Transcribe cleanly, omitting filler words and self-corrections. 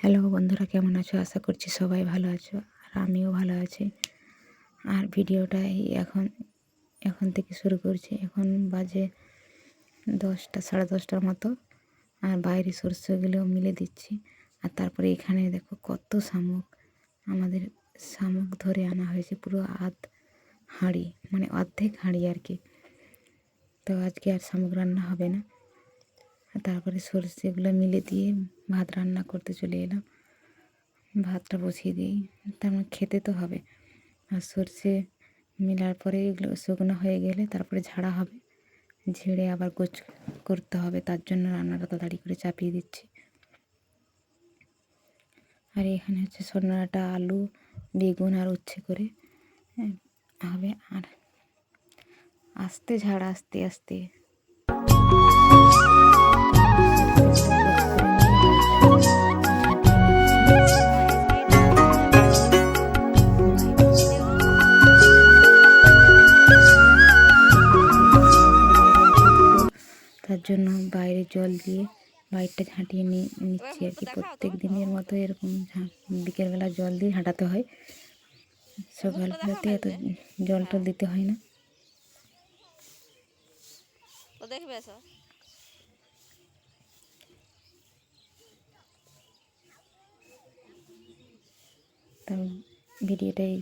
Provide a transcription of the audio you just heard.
Hello বন্ধুরা, কেমন আছো? আশা করছি সবাই ভালো আছো, আর আমিও ভালো আছি। আর ভিডিওটা এখন থেকে শুরু করছি। এখন বাজে 10টা, 10:30টার মতো। আর বাইরে সরষেগুলো মিলে দিচ্ছি। আর তারপরে এখানে দেখো কত শামুক, আমাদের শামুক ধরে আনা হয়েছে পুরো হাঁড়ি, মানে অর্ধেক হাঁড়ি আর কি। তো আজকে আর শামুক রান্না হবে না। তারপরে সরষেগুলো মিলে দিয়ে ভাত রান্না করতে চলে এলাম। ভাতটা বসিয়ে দিই, তার মানে খেতে তো হবে। আর সরষে মেলার পরে এগুলো শুকনো হয়ে গেলে তারপরে ঝাড়া হবে, ঝেড়ে আবার গোছ করতে হবে। তার জন্য রান্নাটা তাড়াতাড়ি করে চাপিয়ে দিচ্ছি। আর এখানে হচ্ছে সজনে ডাঁটা, আলু, বেগুন আর উচ্ছে করে হবে। আর আস্তে ঝাড়া, আস্তে আস্তে তার জন্য বাইরে জল দিয়ে বাইরটা ঝাঁটিয়ে নিচ্ছি আর কি। প্রত্যেক দিনের মতো এরকম বিকেলবেলা জল দিয়ে ঝাঁটাতে হয়, সকালবেলাতে এত জল টল দিতে হয় না। তো ভিডিওটা এই